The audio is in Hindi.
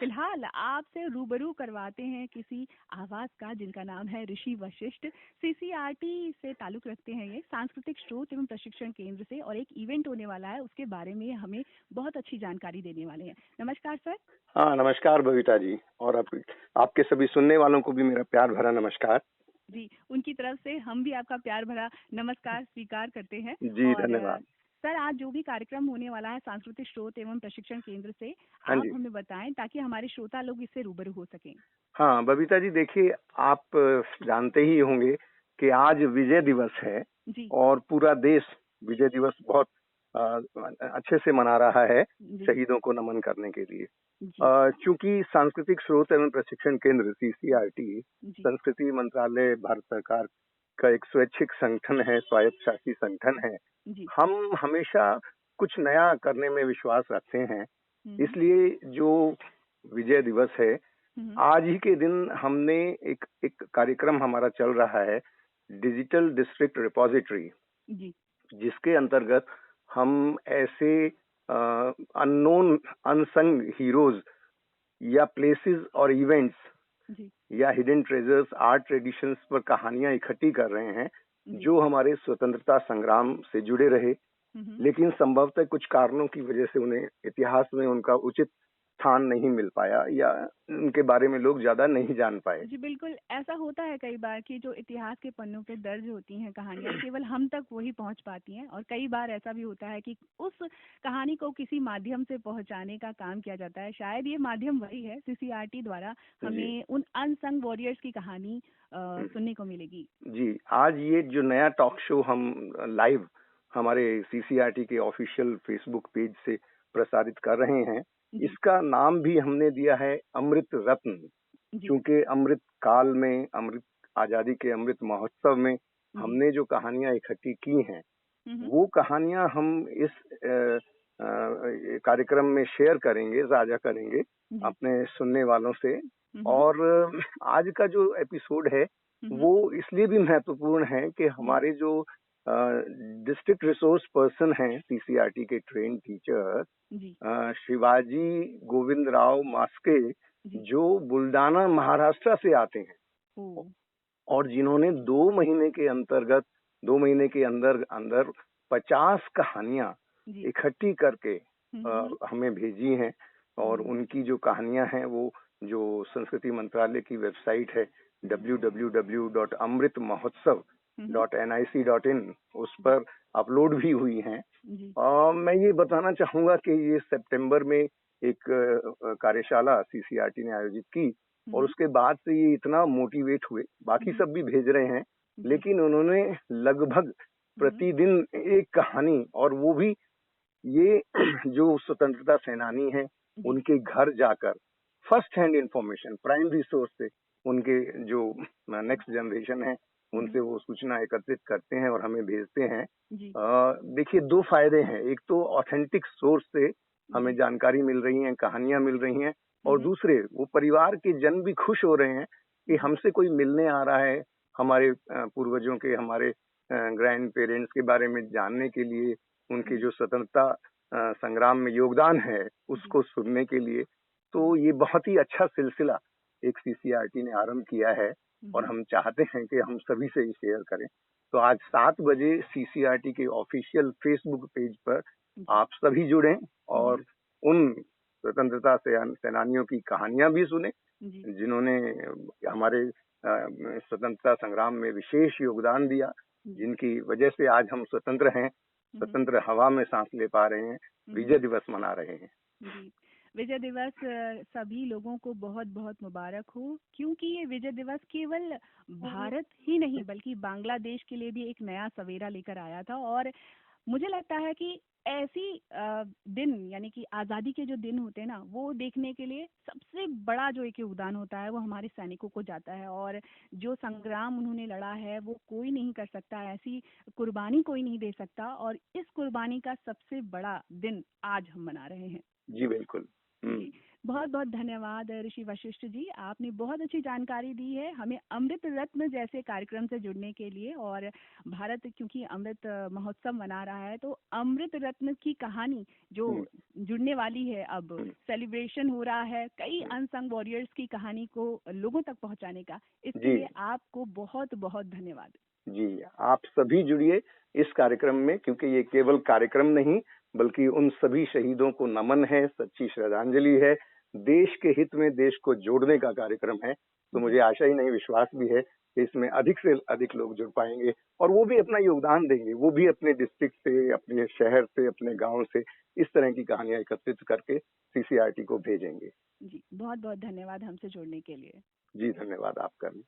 फिलहाल आपसे रूबरू करवाते हैं किसी आवाज का जिनका नाम है ऋषि वशिष्ठ। सीसीआरटी से ताल्लुक रखते हैं, ये सांस्कृतिक स्रोत एवं प्रशिक्षण केंद्र से, और एक इवेंट होने वाला है उसके बारे में हमें बहुत अच्छी जानकारी देने वाले हैं। नमस्कार सर। हाँ, नमस्कार बबीता जी। और आपके सभी सुनने वालों को भी मेरा प्यार भरा नमस्कार। जी, उनकी तरफ से हम भी आपका प्यार भरा नमस्कार स्वीकार करते हैं। जी, और धन्यवाद। सर, आज जो भी कार्यक्रम होने वाला है सांस्कृतिक स्रोत एवं प्रशिक्षण केंद्र से, हाँ आप जी। हमें बताएं ताकि हमारे श्रोता लोग इससे रूबरू हो सकें। हाँ, बबीता जी, देखिए, आप जानते ही होंगे कि आज विजय दिवस है जी और पूरा देश विजय दिवस बहुत अ, अच्छे से मना रहा है, जी शहीदों को नमन करने के लिए। जी चूंकि सांस्कृतिक स्रोत एवं प्रशिक्षण केंद्र सीसीआरटी जी संस्कृति मंत्रालय भारत सरकार का एक स्वैच्छिक संगठन है, स्वायत्तशासी संगठन है। जी। हम हमेशा कुछ नया करने में विश्वास रखते हैं। हम्म इसलिए जो विजय दिवस है, हम्म आज ही के दिन हमने एक एक कार्यक्रम हमारा चल रहा है, डिजिटल डिस्ट्रिक्ट रिपॉजिटरी, जी जिसके अंतर्गत हम ऐसे अननोन अनसंग हीरोज या प्लेसेस और इवेंट्स जी या हिडन ट्रेजर्स, आर्ट ट्रेडिशंस पर कहानियां इकट्ठी कर रहे हैं, जी। जो हमारे स्वतंत्रता संग्राम से जुड़े रहे, हम्म लेकिन संभवतः कुछ कारणों की वजह से उन्हें इतिहास में उनका उचित स्थान नहीं मिल पाया या उनके बारे में लोग ज्यादा नहीं जान पाए। जी, बिल्कुल ऐसा होता है कई बार कि जो इतिहास के पन्नों पे दर्ज होती हैं कहानियां, केवल हम तक वही पहुंच पाती हैं, और कई बार ऐसा भी होता है कि उस कहानी को किसी माध्यम से पहुंचाने का काम किया जाता है। शायद ये माध्यम वही है, सीसीआरटी द्वारा जी। हमें उन अनसंग वॉरियर्स की कहानी सुनने को मिलेगी। जी, आज ये जो नया टॉक शो हम लाइव हमारे सीसीआरटी के ऑफिशियल फेसबुक पेज से प्रसारित कर रहे हैं, जी इसका नाम भी हमने दिया है अमृत रत्न। जी। क्योंकि अमृत काल में, अमृत आजादी के अमृत महोत्सव में जी। हमने जो कहानियां इकट्ठी की हैं, हम्म वो कहानियां हम इस कार्यक्रम में शेयर करेंगे, साझा करेंगे जी। अपने सुनने वालों से। हम्म और आज का जो एपिसोड है हम्म वो इसलिए भी महत्वपूर्ण है कि जी हमारे जो डिस्ट्रिक्ट रिसोर्स पर्सन हैं, सीसीआरटी के ट्रेन टीचर जी शिवाजी गोविंद राव मास्के, जी। जो बुल्डाना महाराष्ट्र से आते हैं, ओ। और जिन्होंने 2 महीने के अंतर्गत 2 महीने के अंदर अंदर 50 कहानियां जी। इकट्ठी करके हम्म हमें भेजी हैं। और हम्म उनकी जो कहानियां हैं वो जो संस्कृति मंत्रालय की वेबसाइट है जी हम्म www.amritmahotsav.nic.in, उस जी पर अपलोड भी हुई हैं। जी मैं ये बताना चाहूंगा कि ये सितंबर में एक कार्यशाला सीसीआरटी ने आयोजित की, और हम्म उसके बाद से ये इतना मोटिवेट हुए, बाकी हम्म सब भी भेज रहे हैं, जी लेकिन उन्होंने लगभग हम्म प्रतिदिन एक कहानी, और वो भी ये जो स्वतंत्रता सेनानी हैं जी उनके घर जाकर first hand information, primary source से, उनके जो नेक्स्ट जनरेशन है हम्म उनसे वो सूचना एकत्रित करते हैं और हमें भेजते हैं। जी देखिए, दो फायदे हैं, एक तो ऑथेंटिक सोर्स से हमें जी जानकारी मिल रही है, कहानियां मिल रही हैं, और हम्म दूसरे वो परिवार के जन भी खुश हो रहे हैं कि जी हमसे कोई मिलने आ रहा है, हमारे पूर्वजों के, हमारे ग्रैंड पेरेंट्स के बारे में जानने के लिए, उनके जी जो स्वतंत्रता संग्राम में योगदान है जी उसको सुनने के लिए। तो जी ये बहुत ही अच्छा सिलसिला एक सीसीआरटी ने आरंभ किया है, और हम चाहते हैं कि हम सभी से ये शेयर करें। तो आज 7 बजे सीसीआरटी के ऑफिशियल फेसबुक पेज पर जी आप सभी जुड़ें हम्म और उन स्वतंत्रता सेनानियों की कहानियां भी सुने, जी जिन्होंने हमारे स्वतंत्रता संग्राम में विशेष योगदान दिया, जी जिनकी वजह से आज हम स्वतंत्र हैं, हम्म स्वतंत्र हवा में सांस ले पा रहे हैं, हम्म विजय दिवस मना रहे हैं। जी। विजय दिवस सभी लोगों को बहुत बहुत मुबारक हो, क्योंकि ये विजय दिवस केवल भारत ही नहीं बल्कि बांग्लादेश के लिए भी एक नया सवेरा लेकर आया था। और मुझे लगता है कि ऐसी दिन, यानी कि आज़ादी के जो दिन होते हैं ना, वो देखने के लिए सबसे बड़ा जो एक योगदान होता है वो हमारे सैनिकों को जाता है। और जो संग्राम उन्होंने लड़ा है वो कोई नहीं कर सकता, ऐसी कुर्बानी कोई नहीं दे सकता, और इस कुर्बानी का सबसे बड़ा दिन आज हम मना रहे हैं। जी बिल्कुल। जी। बहुत बहुत धन्यवाद ऋषि वशिष्ठ जी, आपने बहुत अच्छी जानकारी दी है हमें अमृत रत्न जैसे कार्यक्रम से जुड़ने के लिए। और भारत क्योंकि अमृत महोत्सव मना रहा है, तो अमृत रत्न की कहानी जो हम्म, जुड़ने वाली है, अब हम्म, सेलिब्रेशन हो रहा है कई हम्म। अनसंग वॉरियर्स की कहानी को लोगों तक पहुंचाने का, इसके जी लिए आपको बहुत बहुत धन्यवाद। जी, आप सभी जुड़िए इस कार्यक्रम में, क्योंकि ये केवल कार्यक्रम नहीं बल्कि उन सभी शहीदों को नमन है, सच्ची श्रद्धांजलि है, देश के हित में देश को जोड़ने का कार्यक्रम है। तो जी मुझे आशा ही नहीं, विश्वास भी है कि इसमें अधिक से अधिक लोग जुड़ पाएंगे और वो भी अपना योगदान देंगे। वो भी अपने डिस्ट्रिक्ट से, अपने शहर से, अपने गांव से इस तरह की कहानियां एकत्रित करके सीसीआरटी को भेजेंगे। जी, बहुत बहुत धन्यवाद हमसे जुड़ने के लिए। जी धन्यवाद आपका भी।